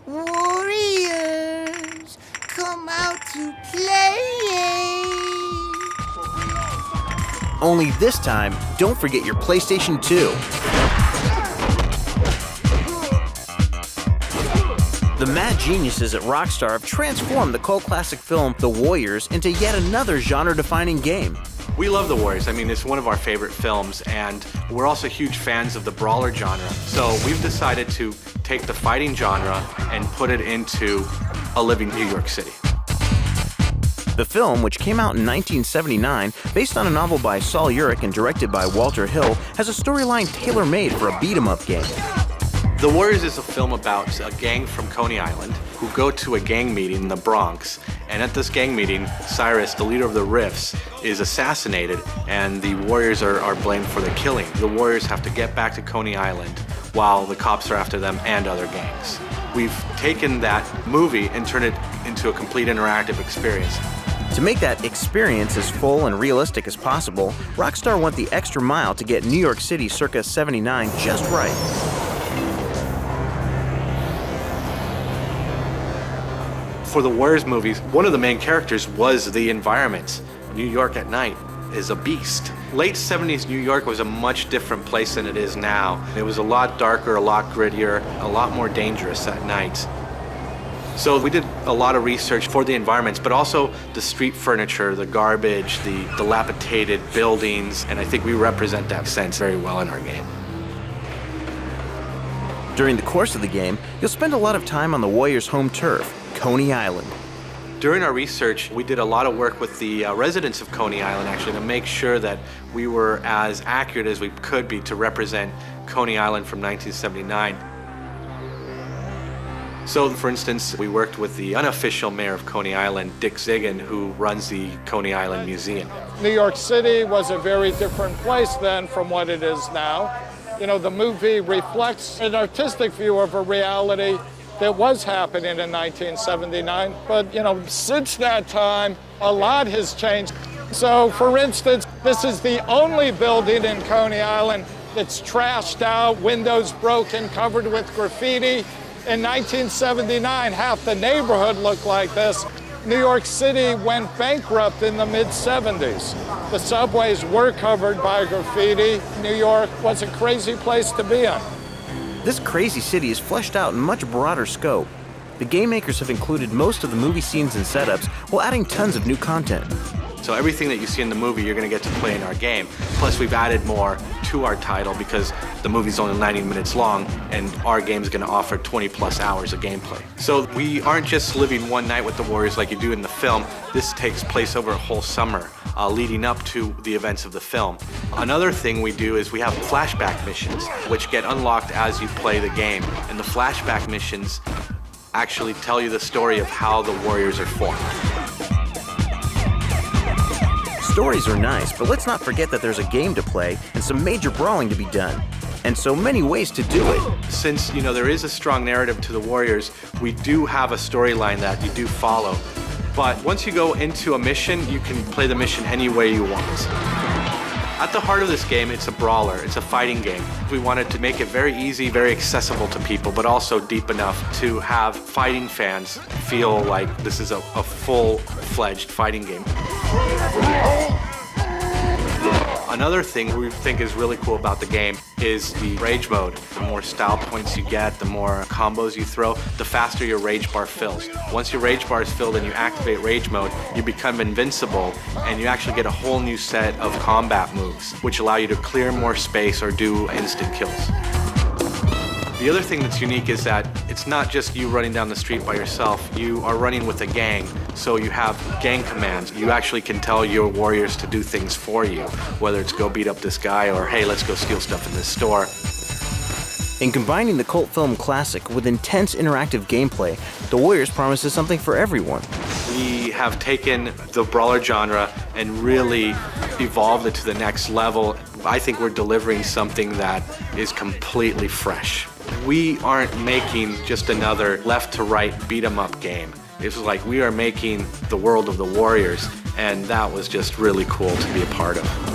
Warriors, come out to play. Only this time, don't forget your PlayStation 2. The mad geniuses at Rockstar have transformed the cult classic film The Warriors into yet another genre-defining game. We love The Warriors. I mean, it's one of our favorite films, and we're also huge fans of the brawler genre. So we've decided to take the fighting genre and put it into a living New York City. The film, which came out in 1979, based on a novel by Saul Urich and directed by Walter Hill, has a storyline tailor-made for a beat-em-up game. The Warriors is a film about a gang from Coney Island who go to a gang meeting in the Bronx. And at this gang meeting, Cyrus, the leader of the Riffs, is assassinated, and the Warriors are blamed for the killing. The Warriors have to get back to Coney Island while the cops are after them and other gangs. We've taken that movie and turned it into a complete interactive experience. To make that experience as full and realistic as possible, Rockstar went the extra mile to get New York City circa '79 just right. For the Warriors movies, one of the main characters was the environment. New York at night is a beast. Late 70s New York was a much different place than it is now. It was a lot darker, a lot grittier, a lot more dangerous at night. So we did a lot of research for the environments, but also the street furniture, the garbage, the dilapidated buildings, and I think we represent that sense very well in our game. During the course of the game, you'll spend a lot of time on the Warriors' home turf, Coney Island. During our research, we did a lot of work with the residents of Coney Island, actually, to make sure that we were as accurate as we could be to represent Coney Island from 1979. So, for instance, we worked with the unofficial mayor of Coney Island, Dick Zigan, who runs the Coney Island Museum. New York City was a very different place then from what it is now. You know, the movie reflects an artistic view of a reality that was happening in 1979. But, you know, since that time, a lot has changed. So, for instance, this is the only building in Coney Island that's trashed out, windows broken, covered with graffiti. In 1979, half the neighborhood looked like this. New York City went bankrupt in the mid-70s. The subways were covered by graffiti. New York was a crazy place to be in. This crazy city is fleshed out in much broader scope. The game makers have included most of the movie scenes and setups while adding tons of new content. So everything that you see in the movie, you're going to get to play in our game. Plus, we've added more to our title because the movie's only 90 minutes long, and our game's going to offer 20-plus hours of gameplay. So we aren't just living one night with the Warriors like you do in the film. This takes place over a whole summer, leading up to the events of the film. Another thing we do is we have flashback missions, which get unlocked as you play the game. And the flashback missions actually tell you the story of how the Warriors are formed. Stories are nice, but let's not forget that there's a game to play and some major brawling to be done. And so many ways to do it. Since, you know, there is a strong narrative to the Warriors, we do have a storyline that you do follow. But once you go into a mission, you can play the mission any way you want. At the heart of this game, it's a brawler. It's a fighting game. We wanted to make it very easy, very accessible to people, but also deep enough to have fighting fans feel like this is a full-fledged fighting game. Another thing we think is really cool about the game is the rage mode. The more style points you get, the more combos you throw, the faster your rage bar fills. Once your rage bar is filled and you activate rage mode, you become invincible and you actually get a whole new set of combat moves, which allow you to clear more space or do instant kills. The other thing that's unique is that it's not just you running down the street by yourself. You are running with a gang, so you have gang commands. You actually can tell your warriors to do things for you, whether it's go beat up this guy or, hey, let's go steal stuff in this store. In combining the cult film classic with intense interactive gameplay, The Warriors promises something for everyone. We have taken the brawler genre and really evolved it to the next level. I think we're delivering something that is completely fresh. We aren't making just another left-to-right beat-em-up game. It's like we are making the world of the Warriors, and that was just really cool to be a part of.